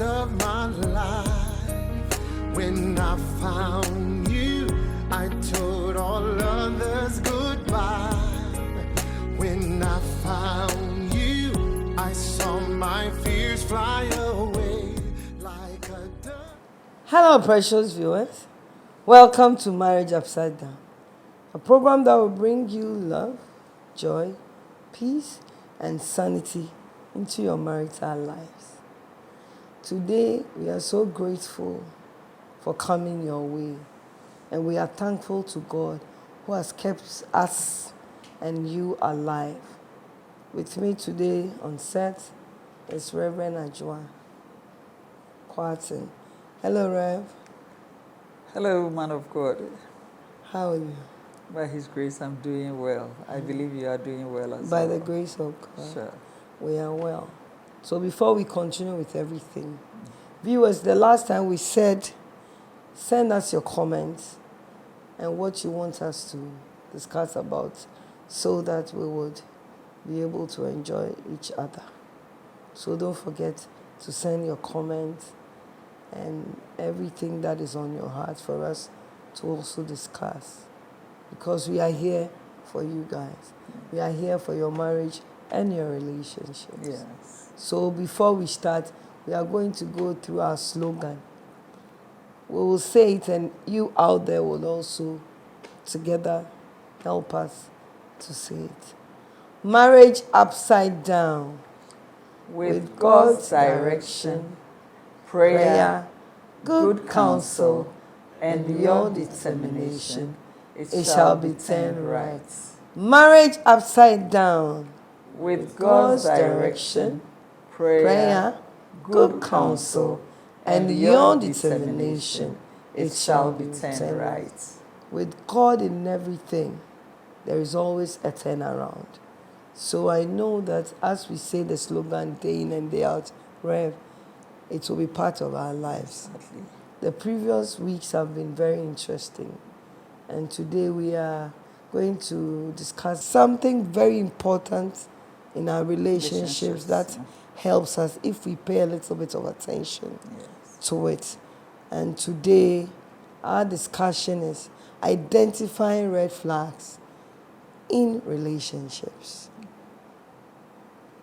rest of my life. When I found you, I told all others goodbye. When I found you, I saw my fears fly away like a dove. Hello, precious viewers. Welcome to Marriage Upside Down, a program that will bring you love, joy, peace, and sanity into your marital lives. Today, we are so grateful for coming your way, and we are thankful to God who has kept us and you alive. With me today on set is Reverend Adwoa Kwarteng. Hello, Rev. Hello, man of God. How are you? By His grace, I'm doing well. I believe you are doing well as By well. the grace of God, Sure. we are well. So before we continue with everything, viewers, the last time we said, send us your comments and what you want us to discuss about so that we would be able to enjoy each other. So don't forget to send your comments and everything that is on your heart for us to also discuss. Because we are here for you guys. We are here for your marriage and your relationships. Yes. So before we start, we are going to go through our slogan. We will say it and you out there will also together help us to say it. Marriage upside down. With God's direction, prayer, good counsel, and your determination, it shall be turned right. Marriage upside down. With God's direction, prayer, good counsel, and your determination, it shall be turned right. With God in everything, there is always a turnaround. So I know that as we say the slogan day in and day out, Rev, it will be part of our lives. Exactly. The previous weeks have been very interesting. And today we are going to discuss something very important in our relationships that helps us if we pay a little bit of attention to it. And today our discussion is identifying red flags in relationships.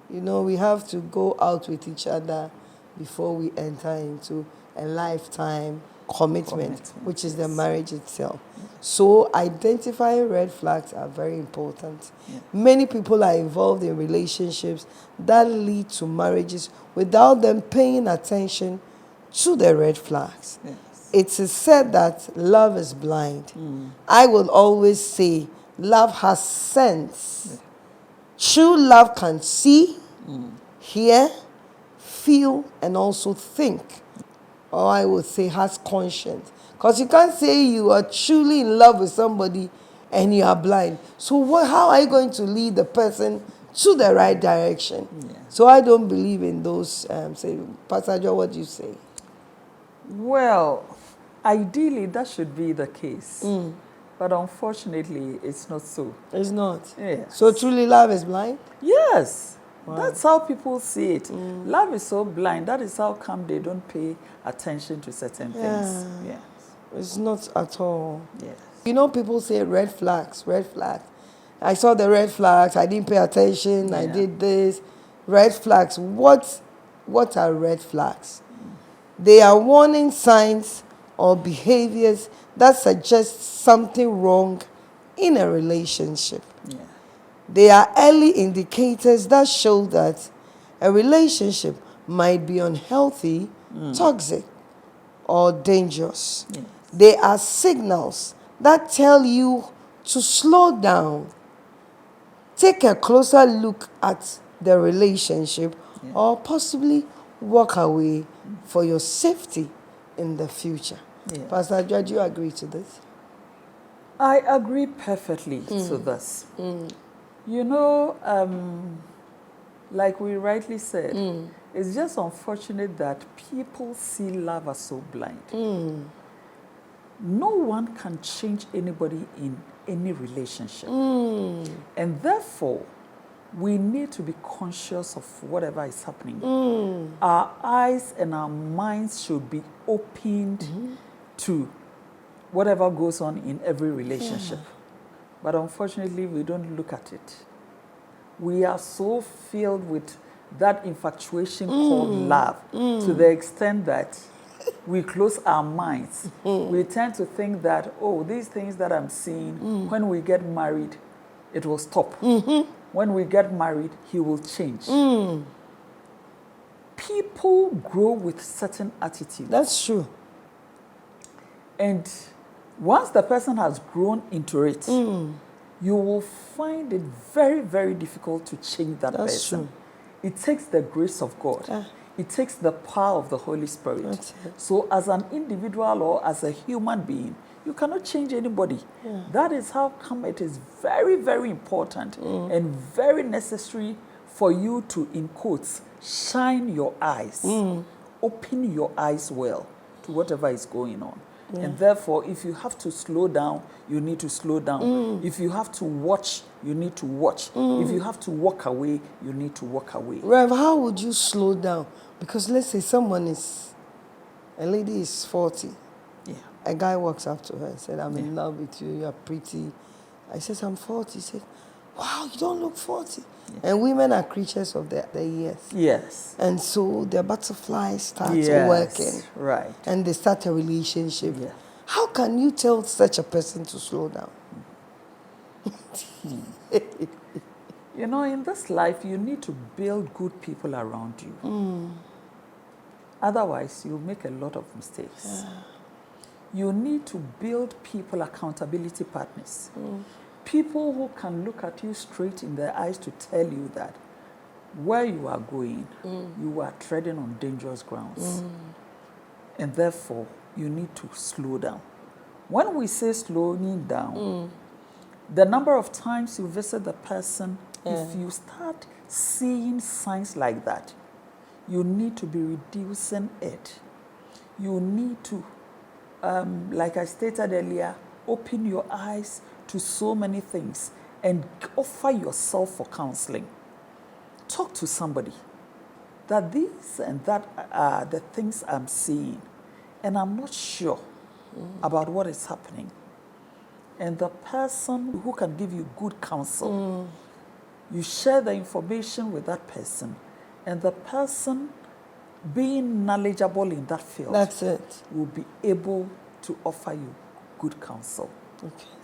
You know, we have to go out with each other before we enter into a lifetime commitment, which is the marriage itself. So identifying red flags are very important. Many people are involved in relationships that lead to marriages without them paying attention to the red flags. It is said that love is blind. I will always say love has sense. True love can see, hear, feel, and also think. Or I would say has conscience. Because you can't say you are truly in love with somebody and you are blind. So how are you going to lead the person to the right direction? So I don't believe in those, Pastor Joe, what do you say? Well, ideally, that should be the case. But unfortunately, it's not so. It's not. Yes. So truly love is blind? Yes. Wow. That's how people see it. Love is so blind. That is how come they don't pay attention to certain things. Yes. It's not at all. Yes. You know, people say red flags, red flags. I saw the red flags. I didn't pay attention. I did this. Red flags. What are red flags? They are warning signs or behaviors that suggest something wrong in a relationship. They are early indicators that show that a relationship might be unhealthy, toxic, or dangerous. They are signals that tell you to slow down, take a closer look at the relationship, or possibly walk away for your safety in the future. Pastor George, do you agree to this? I agree perfectly to this. You know, like we rightly said, it's just unfortunate that people see love as so blind. No one can change anybody in any relationship. And therefore, we need to be conscious of whatever is happening. Our eyes and our minds should be opened to whatever goes on in every relationship. But unfortunately, we don't look at it. We are so filled with that infatuation called love to the extent that we close our minds. We tend to think that, oh, these things that I'm seeing, when we get married, it will stop. When we get married, he will change. People grow with certain attitudes. That's true. And once the person has grown into it, you will find it very, very difficult to change that That's person. true. It takes the grace of God. It takes the power of the Holy Spirit. That's it. So as an individual or as a human being, you cannot change anybody. That is how come it is very, very important and very necessary for you to, in quotes, shine your eyes, open your eyes well to whatever is going on. And therefore, if you have to slow down, you need to slow down. If you have to watch, you need to watch. If you have to walk away, you need to walk away. Rev, how would you slow down? Because let's say a lady is 40. Yeah. A guy walks up to her and said, I'm in love with you, you're pretty. I said, I'm 40. He said, wow, you don't look 40. And women are creatures of their years. Yes. And so their butterflies start Yes. working. Right. And they start a relationship. Yeah. How can you tell such a person to slow down? You know, in this life, you need to build good people around you. Otherwise, you'll make a lot of mistakes. You need to build people, accountability partners. People who can look at you straight in the eyes to tell you that where you are going, you are treading on dangerous grounds. And therefore, you need to slow down. When we say slowing down, the number of times you visit the person, if you start seeing signs like that, you need to be reducing it. You need to, like I stated earlier, open your eyes to so many things and offer yourself for counseling. Talk to somebody that these and that are the things I'm seeing, and I'm not sure about what is happening. And the person who can give you good counsel, you share the information with that person, and the person being knowledgeable in that field, That's it. will be able to offer you good counsel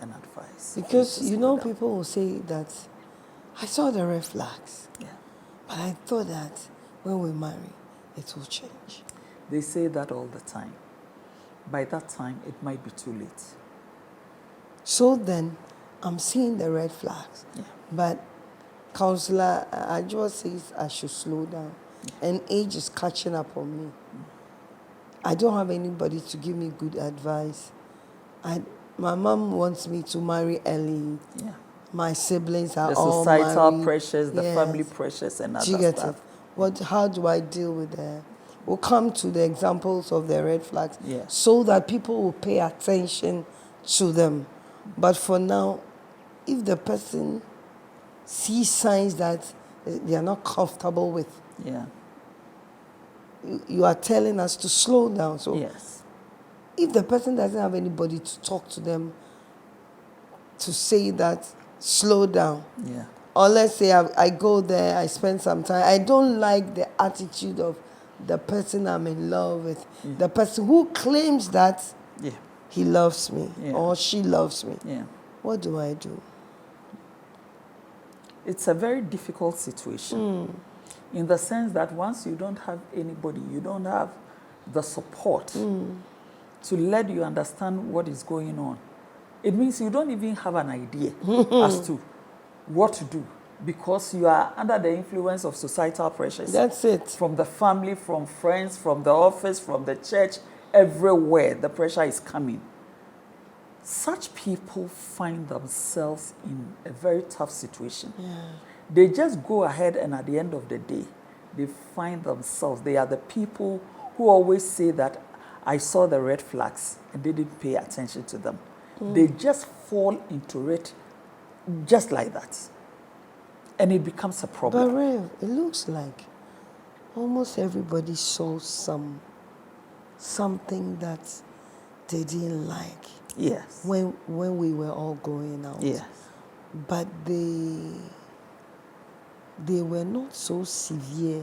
and advice. Because, Just you slow know, down. people will say that, I saw the red flags, Yeah. but I thought that when we marry, it will change. They say that all the time. By that time, it might be too late. So then, I'm seeing the red flags. Yeah. But Counselor Adwoa says I should slow down. And age is catching up on me. I don't have anybody to give me good advice. My mom wants me to marry early. Yeah. My siblings are The all societal married. pressures, the Yes. family pressures, and Do you other get stuff. it? How do I deal with that? We'll come to the examples of the red flags Yeah. so that people will pay attention to them. But for now, if the person sees signs that they are not comfortable with, Yeah. you are telling us to slow down. So Yes. if the person doesn't have anybody to talk to them, to say that, slow down. Yeah. Or let's say I go there, I spend some time. I don't like the attitude of the person I'm in love with, the person who claims that Yeah. he loves me or she loves me. Yeah. What do I do? It's a very difficult situation in the sense that once you don't have anybody, you don't have the support to let you understand what is going on. It means you don't even have an idea as to what to do because you are under the influence of societal pressures. That's it. From the family, from friends, from the office, from the church, everywhere the pressure is coming. Such people find themselves in a very tough situation. Yeah. They just go ahead and at the end of the day, they find themselves, they are the people who always say that I saw the red flags and they didn't pay attention to them. They just fall into it just like that. and it becomes a But problem. Rev, it looks like almost everybody saw something that they didn't like Yes. when we were all going out. Yes. But they were not so severe.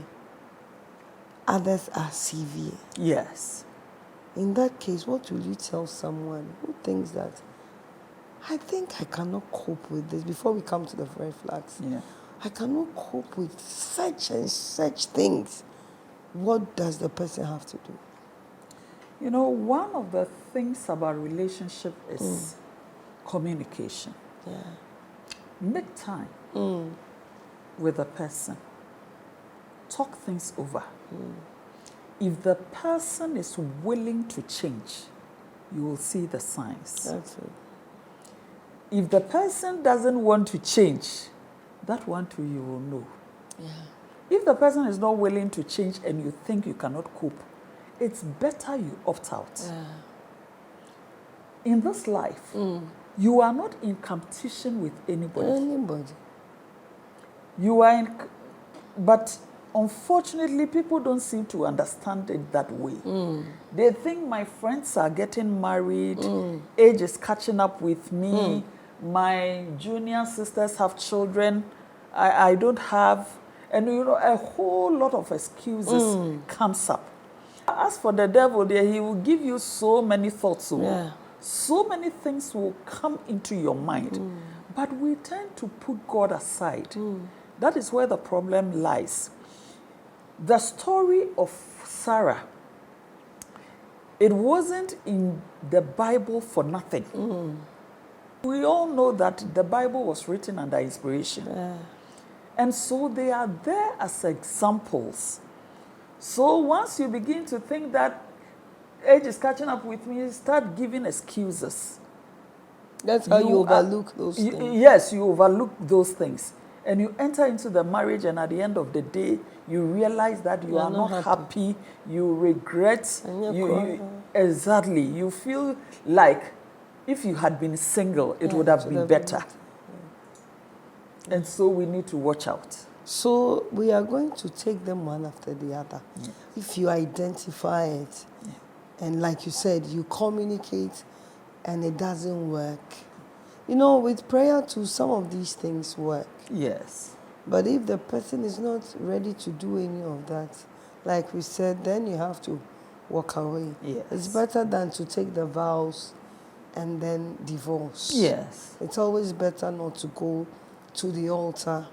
Others are severe. Yes. In that case, what will you tell someone who thinks that, I think I cannot cope with this, before we come to the red flags? Yeah. I cannot cope with such and such things. What does the person have to do? You know, one of the things about relationship is communication. Yeah. Make time with the person. Talk things over. If the person is willing to change, you will see the signs. That's it. If the person doesn't want to change, that one too you will know. Yeah. If the person is not willing to change and you think you cannot cope, it's better you opt out. Yeah. In this life, you are not in competition with anybody. Anybody. You are in, but unfortunately, people don't seem to understand it that way. They think my friends are getting married, age is catching up with me, my junior sisters have children, I don't have, and you know, a whole lot of excuses comes up. As for the devil there, he will give you so many thoughts. Yeah. So many things will come into your mind. But we tend to put God aside. That is where the problem lies. The story of Sarah, it wasn't in the Bible for nothing. We all know that the Bible was written under inspiration. Yeah. And so they are there as examples. So once you begin to think that age is catching up with me, you start giving excuses. That's how you are- overlook those things. Yes, you overlook those things. And you enter into the marriage, and at the end of the day, you realize that you You're are not not happy. happy, you regret. And you're crying. Exactly. You feel like if you had been single, it would have been better. And so we need to watch out. So we are going to take them one after the other. If you identify it, and like you said, you communicate and it doesn't work. You know, with prayer too, some of these things work. Yes. But if the person is not ready to do any of that, like we said, then you have to walk away. Yes. It's better than to take the vows and then divorce. Yes. It's always better not to go to the altar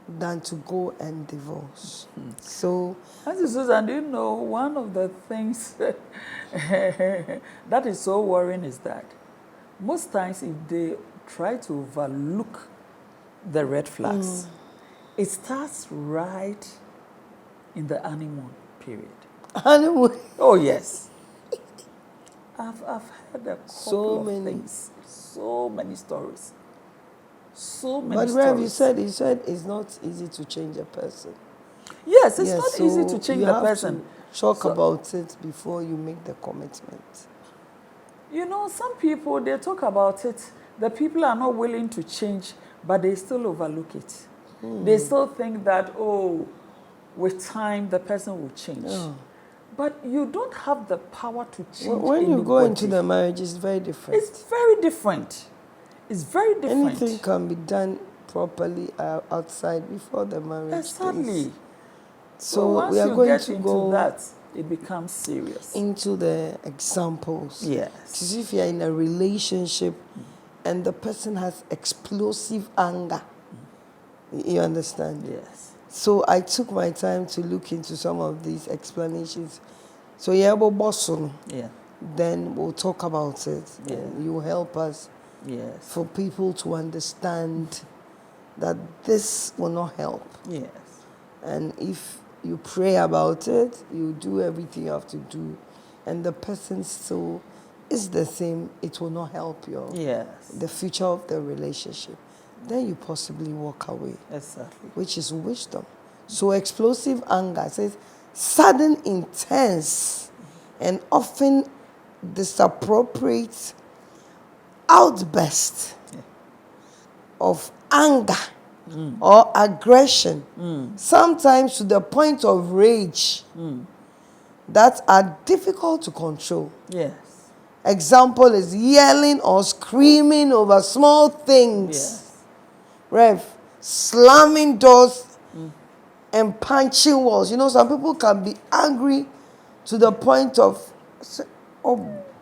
than to go and divorce. So, Auntie Susan, do you know one of the things that is so worrying is that most times if they try to overlook the red flags, it starts right in the honeymoon period. honeymoon. Oh, yes. I've heard a couple So of many. things, so many stories. So many But stories. Rev, you said it's not easy to change a person. Yes, it's Yes, not so easy to change you the have person. to talk So- about it before you make the commitment. You know, some people, they talk about it. The people are not willing to change, but they still overlook it. They still think that, oh, with time, the person will change. Yeah. But you don't have the power to change When you go into anybody. the marriage, it's very different. It's very different. It's very different. Anything can be done properly outside before the marriage. Exactly. things. So So once we are you going get to into go that, it becomes serious. into the examples. Yes. To see if you're in a relationship and the person has explosive anger. You understand? Yes. So I took my time to look into some of these explanations. So yeah, but Boston, Yeah. then we'll talk about it. Yeah. And you help us Yes. for people to understand that this will not help. Yes. And if you pray about it, you do everything you have to do, and the person still is the same, it will not help you. Yes. The future of the relationship. Then you possibly walk away, Exactly. which is wisdom. So explosive anger says sudden, intense, and often disappropriate outburst of anger or aggression, sometimes to the point of rage, that are difficult to control. Yes. Example is yelling or screaming over small things. Yes. Rev, slamming doors and punching walls. You know, some people can be angry to the point of,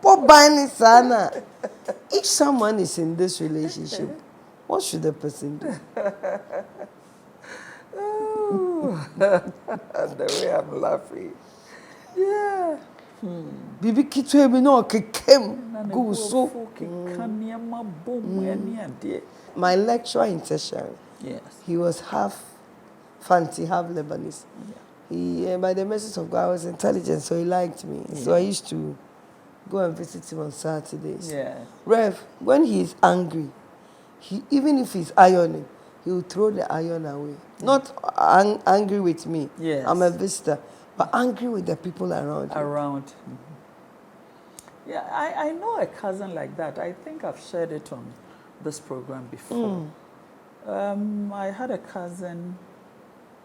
Suzzana. If someone is in this relationship, what should the person do? Oh, the way I'm laughing. Yeah. Bibi kitwe bi no kekem Na go so. My lecturer in tertiary, Yes. he was half Fanti, half Lebanese. He, by the message of God, I was intelligent, so he liked me. So I used to go and visit him on Saturdays. Yeah. Rev, when he is angry, even if he's ironing, he will throw the iron away. Not angry with me. Yes. I'm a visitor, but angry with the people around him. Around. Yeah, I know a cousin like that. I think I've shared it on this program before. I had a cousin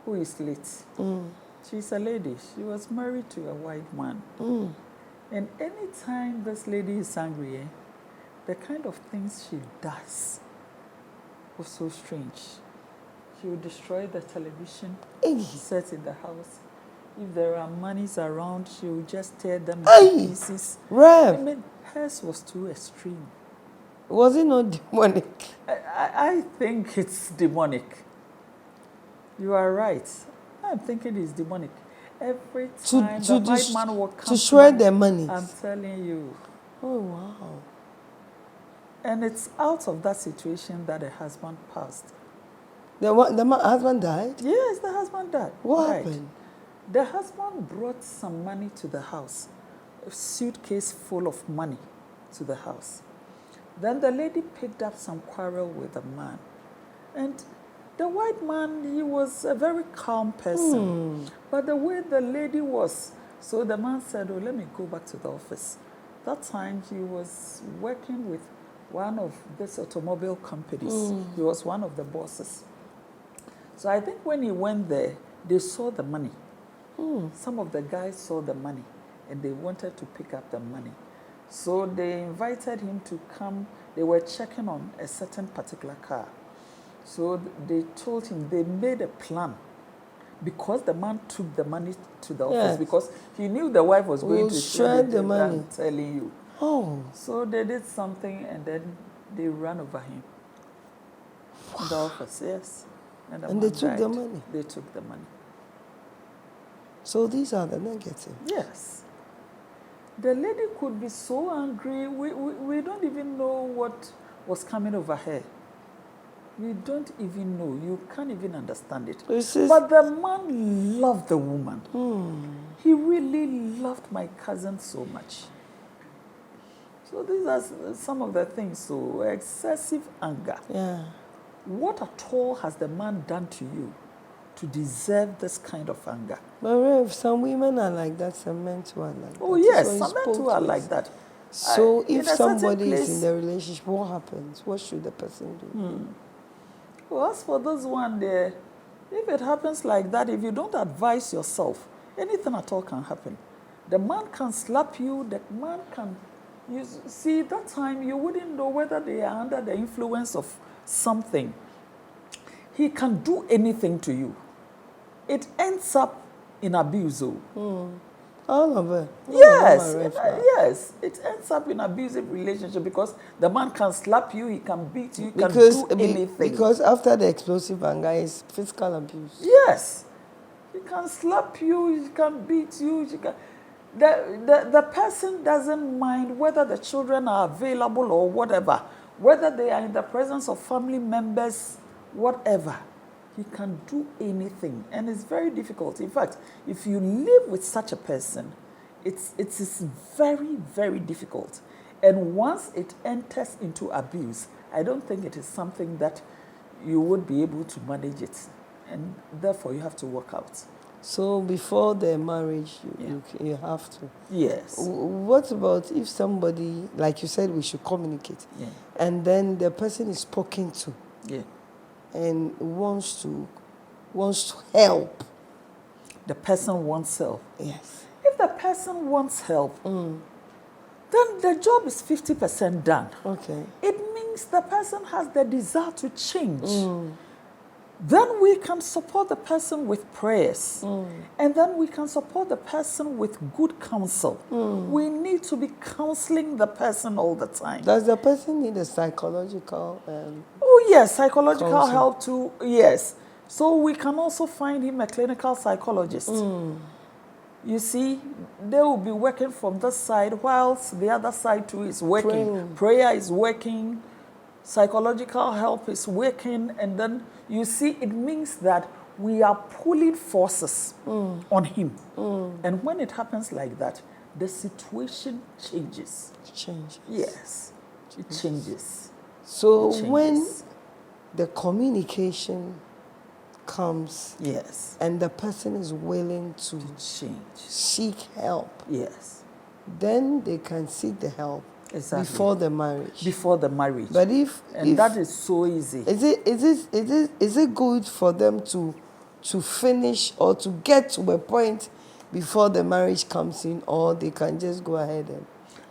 who is late. She's a lady. She was married to a white man. And anytime this lady is angry, the kind of things she does was so strange. She would destroy the television, set in the house. If there are monies around, she would just tear them into pieces. Rev. I mean, hers was too extreme. Was it not demonic? I think it's demonic. You are right. I'm thinking it's demonic. Every time the white man will come to shred their money. I'm telling you. Oh, wow. And it's out of that situation that the husband passed. The husband died? Yes, the husband died. What happened? The husband brought some money to the house, a suitcase full of money to the house. Then the lady picked up some quarrel with the man. And the white man, he was a very calm person. But the way the lady was, so the man said, oh, let me go back to the office. That time he was working with one of these automobile companies. He was one of the bosses. So I think when he went there, they saw the money. Some of the guys saw the money and they wanted to pick up the money. So they invited him to come. They were checking on a certain particular car. So they told him, they made a plan because the man took the money to the office because he knew the wife was going to shred the money. I'm telling you. Oh. So they did something and then they ran over him. In the office, yes. And they took the money? They took the money. So these are the negative. Yes. The lady could be so angry. We don't even know what was coming over her. We don't even know. You can't even understand it. But the man loved the woman. He really loved my cousin so much. So these are some of the things. So excessive anger. Yeah. What at all has the man done to you to deserve this kind of anger? But Rev, some women are like that, some men too are like that. Oh yes, some men too are like that. So if somebody is in the relationship, what happens? What should the person do? Well, as for this one there, if it happens like that, if you don't advise yourself, anything at all can happen. The man can slap you, the man can... You see, that time you wouldn't know whether they are under the influence of something. He can do anything to you. It ends up in abuse. All of it. Yes, it ends up in abusive relationship because the man can slap you, he can beat you, he can do anything. Because after the explosive anger is physical abuse. Yes. He can slap you, he can beat you, he can... The person doesn't mind whether the children are available or whatever, whether they are in the presence of family members, whatever. He can do anything, and it's very difficult. In fact, if you live with such a person, it's very, very difficult. And once it enters into abuse, I don't think it is something that you would be able to manage it, and therefore you have to work out. So before the marriage, you have to. Yes. What about if somebody, like you said, we should communicate, and then the person is spoken to, and wants to help. The person wants help. Yes. If the person wants help, then the job is 50% done. Okay. It means the person has the desire to change. Then we can support the person with prayers. And then we can support the person with good counsel. We need to be counseling the person all the time. Does the person need a psychological Oh, yes, psychological counsel? help too, yes. So we can also find him a clinical psychologist. You see, they will be working from this side whilst the other side too is working. Praying. Prayer is working, psychological help is working, and then you see it means that we are pulling forces on him. And when it happens like that, the situation changes. change? Yes, it changes. So It changes. when the communication comes Yes, and the person is willing to change. seek help, Yes, then they can seek the help exactly. before the marriage. Before the marriage. But if that is so easy. is it good for them to finish or to get to a point before the marriage comes in, or they can just go ahead and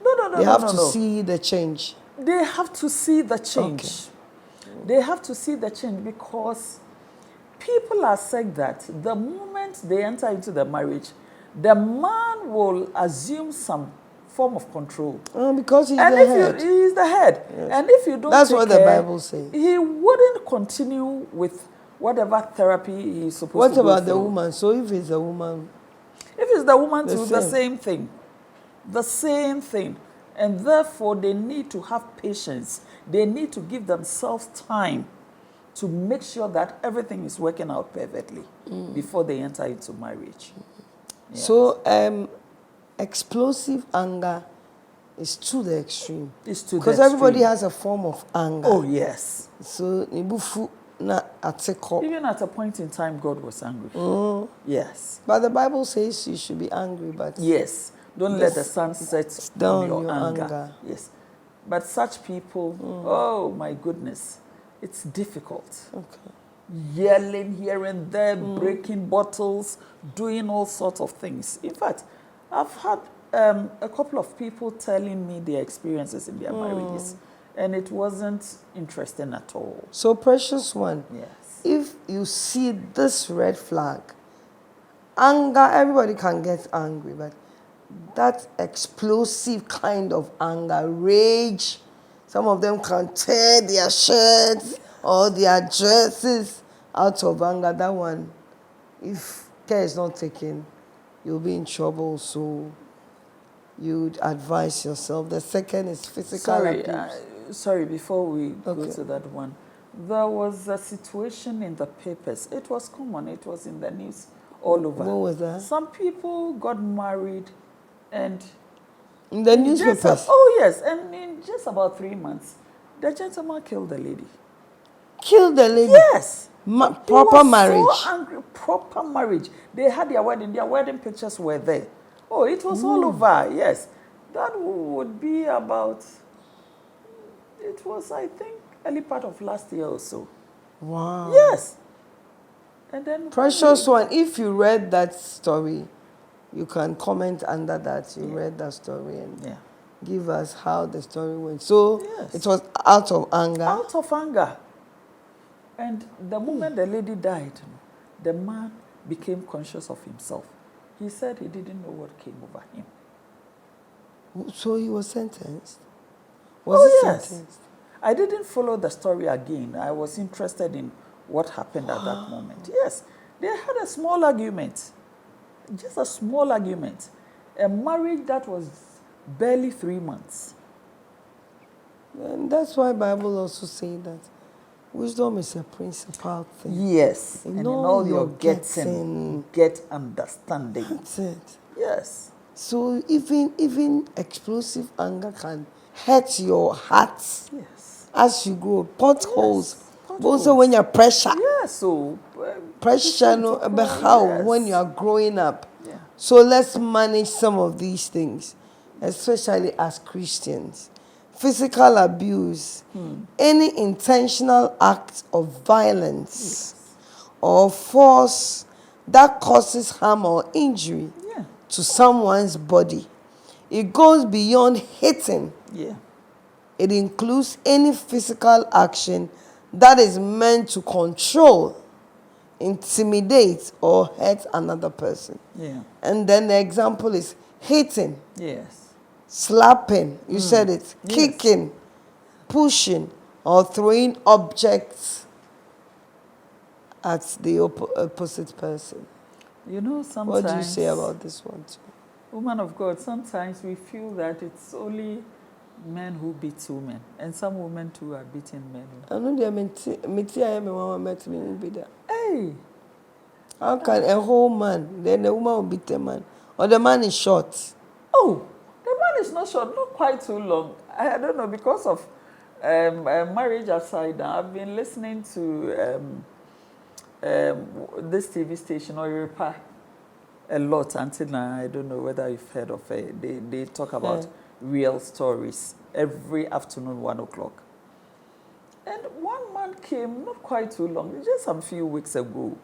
No, they have no, to no. see the change? They have to see the change. Okay. They have to see the change because people are saying that the moment they enter into the marriage, the man will assume some form of control. Because he's And the if head. he is the head, Yes. and if you don't That's take what the care, Bible says. he wouldn't continue with whatever therapy he's supposed What to go about the through. woman? So if it's a woman, If it's the woman The too, the same. same thing. The same thing. And therefore, they need to have patience. They need to give themselves time to make sure that everything is working out perfectly before they enter into marriage. Yeah. so explosive anger is to the extreme. It's to the Because everybody extreme. has a form of anger. Oh, yes. So ibufu na ateko. Even at a point in time, God was angry. Yes. But the Bible says you should be angry, but Yes. Don't let the sun set down on your your anger. anger. Yes. But such people, oh my goodness, it's difficult. okay. Yelling here and there, breaking bottles, doing all sorts of things. In fact, I've had a couple of people telling me their experiences in their marriages, and it wasn't interesting at all. So precious one, Yes. if you see this red flag, anger, everybody can get angry, but that explosive kind of anger, rage, some of them can tear their shirts or their dresses out of anger. That one, if care is not taken, you'll be in trouble. So you'd advise yourself. The second is physical abuse. Sorry, before we go Okay. to that one, there was a situation in the papers. It was common. It was in the news all over. What was that? Some people got married and In the newspapers. oh yes, and in just about 3 months, the gentleman killed the lady. Kill the lady. Yes. He Proper was marriage. So angry. Proper marriage. They had their wedding. Their wedding pictures were there. Oh, it was all over. Yes. That would be about, it was, I think, early part of last year or so. Wow. Yes. And then Precious one, if you read that story, you can comment under that. You read that story and Yeah. give us how the story went. So Yes. it was out of anger. Out of anger. And the moment the lady died, the man became conscious of himself. He said he didn't know what came over him. So he was sentenced. Was Oh, he yes. sentenced? I didn't follow the story again. I was interested in what happened at that moment. Yes, they had a small argument, just a small argument. A marriage that was barely 3 months. And that's why Bible also say that wisdom is a principal thing. Yes, In and in all all your your getting, get understanding. That's it. Yes, So even explosive anger can hurt your heart yes. as you grow. Potholes. Yes, Also when you're pressure. Yes, so Pressure no to but grow, how yes. when you are growing up. Yeah. So let's manage some of these things, especially as Christians. physical abuse, any intentional act of violence or force that causes harm or injury to someone's body. It goes beyond hitting. Yeah. It includes any physical action that is meant to control, intimidate, or hurt another person. Yeah. And then the example is hitting, Yes. slapping, you said it, Yes. kicking, pushing, or throwing objects at the opposite person. You know, sometimes... What do you say about this one too? Woman of God, sometimes we feel that it's only men who beat women, and some women too are beating men. I know they met me be there. Hey! How can a whole man, then the woman will beat the man? Or the man is short? Oh, the man is not short, not quite too long. I don't know, because of marriage aside, I've been listening to this TV station, Oripa, a lot until now. I don't know whether you've heard of it. They talk about real stories every afternoon, 1 o'clock. And one man came not quite too long, just a few weeks ago.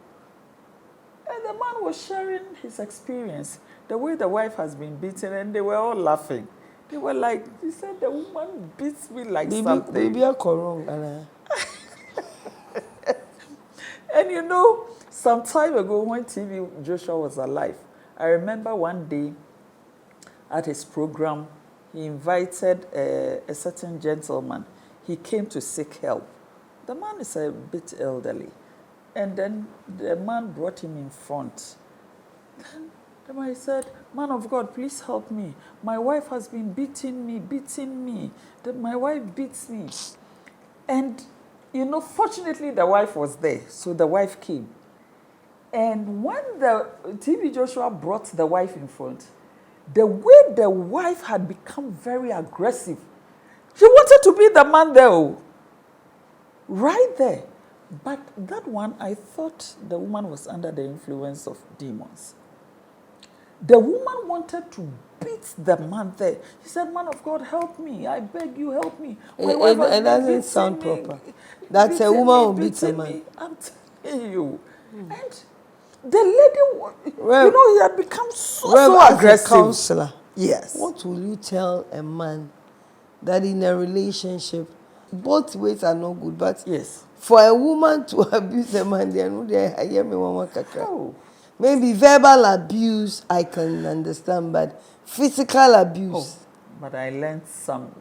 And the man was sharing his experience, the way the wife has been beaten, and they were all laughing. They were like, he said, the woman beats me like something. Baby, I wrong, Anna. And you know, some time ago when TV Joshua was alive, I remember one day at his program, he invited a certain gentleman. He came to seek help. The man is a bit elderly. And then the man brought him in front. Then the man said, "Man of God, please help me. My wife has been beating me. My wife beats me." And, you know, fortunately the wife was there. So the wife came. And when the TV Joshua brought the wife in front, the way the wife had become very aggressive, she wanted to beat the man there. Right there. But that one, I thought the woman was under the influence of demons. The woman wanted to beat the man there. He said, "Man of God, help me. I beg you, help me." It doesn't sound proper. That's a woman who beats a man. I'm telling you. And the lady, you know, he had become so aggressive. As a counselor, yes. What will you tell a man that in a relationship, both ways are not good, but yes, for a woman to abuse a man, they know they hear me one kakra. Oh. Maybe verbal abuse, I can understand, but physical abuse. Oh, but I learned some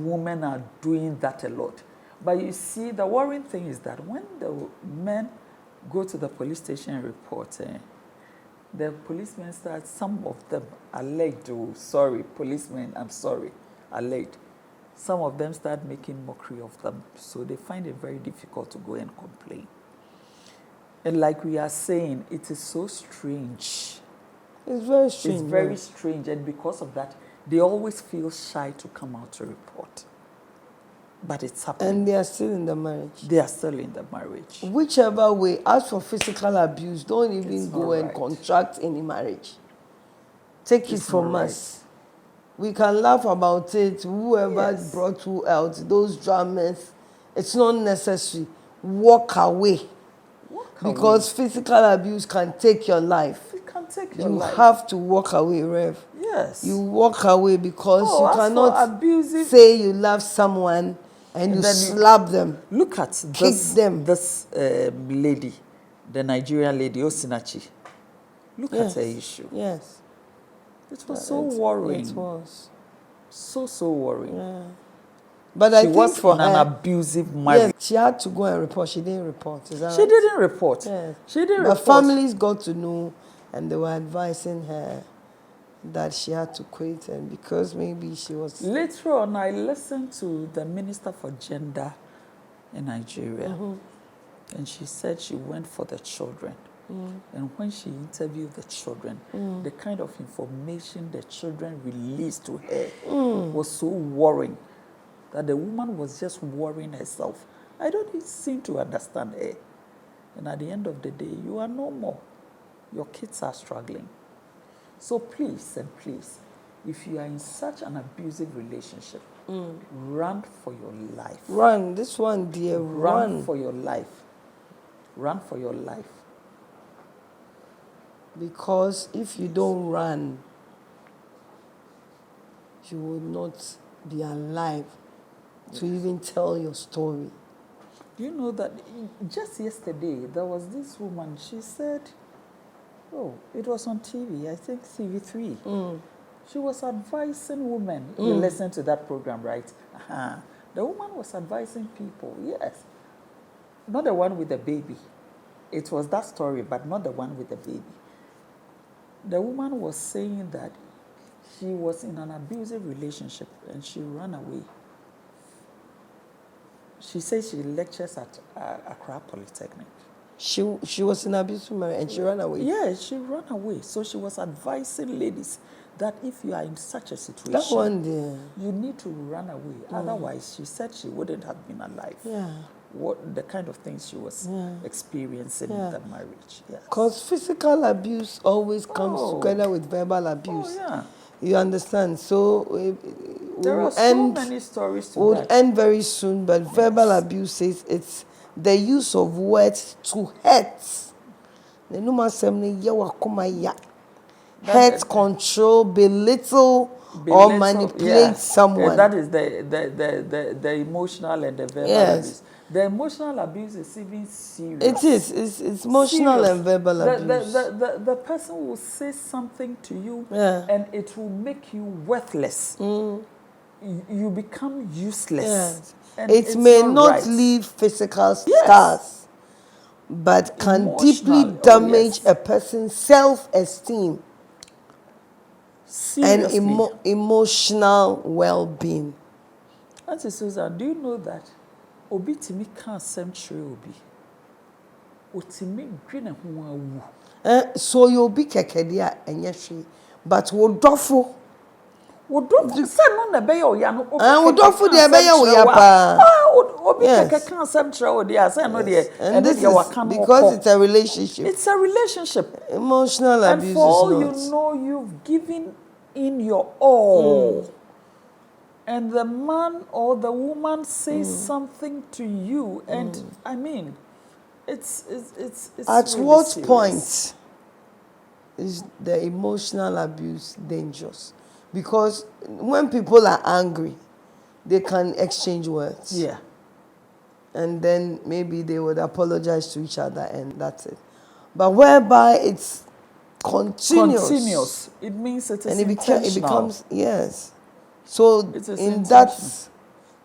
women are doing that a lot. But you see, the worrying thing is that when the men go to the police station and report, the policemen start, some of them alleged, "Oh, sorry, policemen, I'm sorry," alleged. Some of them start making mockery of them, so they find it very difficult to go and complain. And like we are saying, it is so strange. It's very strange. It's very strange, and because of that, they always feel shy to come out to report. But it's happening. And they are still in the marriage. They are still in the marriage. Whichever way, as for physical abuse, don't even It's go not and right. contract any marriage. Take It's it from not us. We can laugh about it. Whoever Yes. brought who out, those dramas, it's not necessary. Walk away. Because physical abuse can take your life. It can take your You life. have to walk away, Rev. Yes. You walk away because Oh, you as for cannot abusive- say you love someone and you then you- slap them. Look at this, them. this lady, the Nigerian lady, Osinachi. Look Yes. at her issue. Yes. It was so worrying. It was. So worrying. Yeah. But I She think was for in an her, abusive marriage. yes, she had to go and report. She didn't report. Is that She right? didn't report. Yes. She didn't But report. families got to know, and they were advising her that she had to quit, and because maybe she was. Later on, I listened to the Minister for Gender in Nigeria, and she said she went for the children. And when she interviewed the children, the kind of information the children released to her was so worrying that the woman was just worrying herself. I don't seem to understand her. And at the end of the day, you are no more. Your kids are struggling. So please and please, if you are in such an abusive relationship, run for your life. Run. This one, dear, Run for your life. Run for your life. Because if you don't run, you will not be alive to even tell your story. Do you know that just yesterday there was this woman, she said, oh, it was on TV, I think TV3. She was advising women. You listen to that program, right? The woman was advising people, yes. Not the one with the baby. It was that story, but not the one with the baby. The woman was saying that she was in an abusive relationship and she ran away. She says she lectures at Accra Polytechnic. She was in abusive marriage and she ran away. Yeah, she ran away. So she was advising ladies that if you are in such a situation, That one there. you need to run away. Otherwise, she said she wouldn't have been alive. Yeah. What the kind of things she was experiencing in the marriage. Yes. Because physical abuse always comes together with verbal abuse. Oh, yeah. You understand? So There are so many stories to we'll that. end very soon, but verbal abuse is it's the use of words to hurt. Hurt, control, belittle or manipulate someone. That is the emotional and the verbal abuse. The emotional abuse is even serious. It is. It's emotional Serious. and verbal abuse. The person will say something to you and it will make you worthless. You become useless. And it may not right. leave physical scars, but can deeply damage a person's self-esteem and emotional well-being. Auntie Susan, do you know that obi timi kan century obi otimi dwene ho awu? So you'll be kekedia and yeshi, but wodofo. Say no na be ya oya no. Wodofo de be ya oya pa. Obi keke kan century odi say no de. And this is because it's a relationship. It's a relationship. Emotional abuse and for all is you not. know, you've given in your all. And the man or the woman says something to you, and I mean, it's At really what serious. point is the emotional abuse dangerous? Because when people are angry, they can exchange words. Yeah. And then maybe they would apologize to each other and that's it. But whereby it's continuous. It means it is And intentional. it becomes, yes. So It is in intentional. that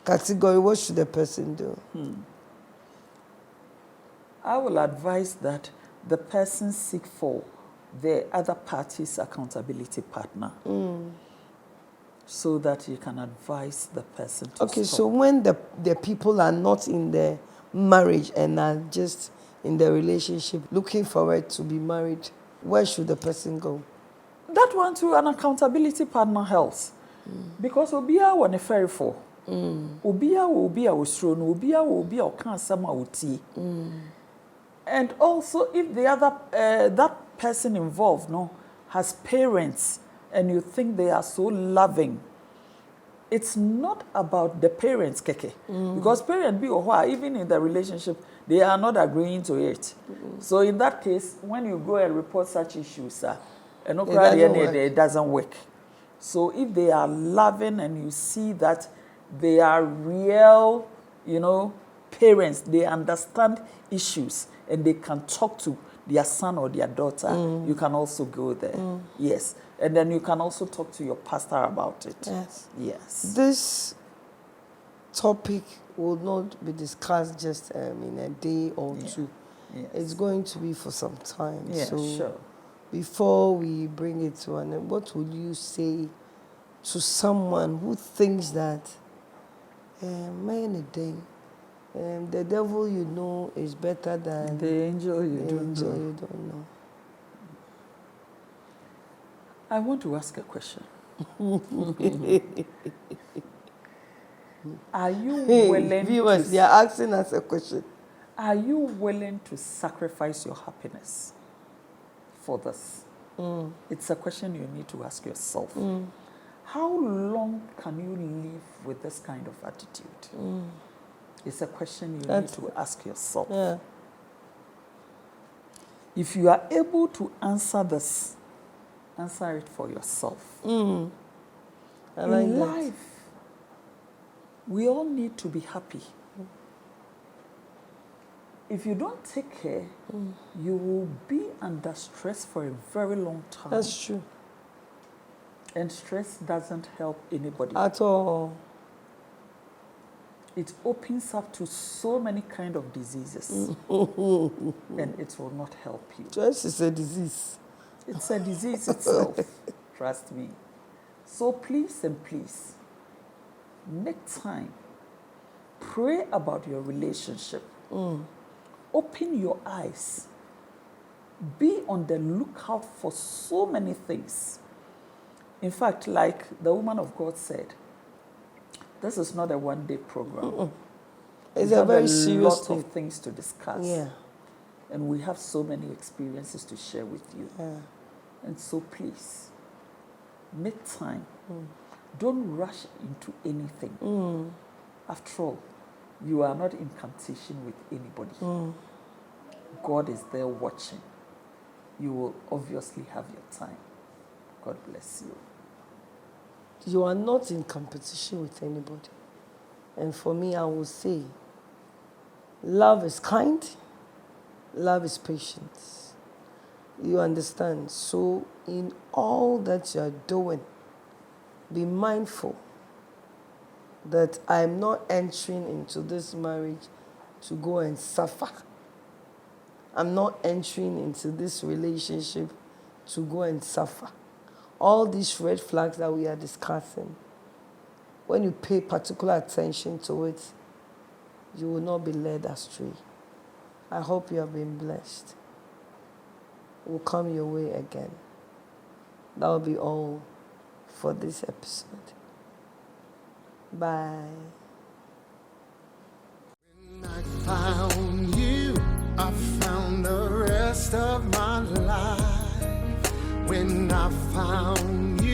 category, what should the person do? I will advise that the person seek for the other party's accountability partner so that you can advise the person to Okay, stop. so when the people are not in the marriage and are just in the relationship, looking forward to be married, where should the person go? That one too, an accountability partner helps. Because obia won a ferry for. Obia will be our strong, obia will be our cancer mauti. And also if the other that person involved has parents and you think they are so loving, it's not about the parents, keke. Because parents be or even in the relationship, they are not agreeing to it. So in that case, when you go and report such issues, it doesn't work. So if they are loving and you see that they are real, parents, they understand issues and they can talk to their son or their daughter, you can also go there. Yes. And then you can also talk to your pastor about it. Yes. Yes. This topic will not be discussed just in a day or two. Yes. It's going to be for some time. Yeah, so sure. Before we bring it to an end, what would you say to someone who thinks that, the devil you know is better than The angel you the don't angel know. you don't know? I want to ask a question. Are you willing Viewers, they are asking us a question. Are you willing to sacrifice your happiness for this? It's a question you need to ask yourself. how long can you live with this kind of attitude? It's a question you need to ask yourself. Yeah. If you are able to answer this, answer it for yourself. I In like that. life, we all need to be happy. If you don't take care, you will be under stress for a very long time. That's true. And stress doesn't help anybody. At all. It opens up to so many kind of diseases. And it will not help you. Stress is a disease. It's a disease itself. Trust me. So please and please, make time. Pray about your relationship. Open your eyes. Be on the lookout for so many things. In fact, like the woman of God said, this is not a one-day program. It's We a have very serious lot thing. of things to discuss. Yeah. And we have so many experiences to share with you. Yeah. And so please, make time. Don't rush into anything. After all, you are not in competition with anybody. God is there watching. You will obviously have your time. God bless you. You are not in competition with anybody. And for me, I will say, love is kind, love is patient. You understand? So in all that you are doing, be mindful that I'm not entering into this marriage to go and suffer. I'm not entering into this relationship to go and suffer. All these red flags that we are discussing, when you pay particular attention to it, you will not be led astray. I hope you have been blessed. We'll come your way again. That will be all for this episode. Bye. When I found you, I found the rest of my life. When I found you,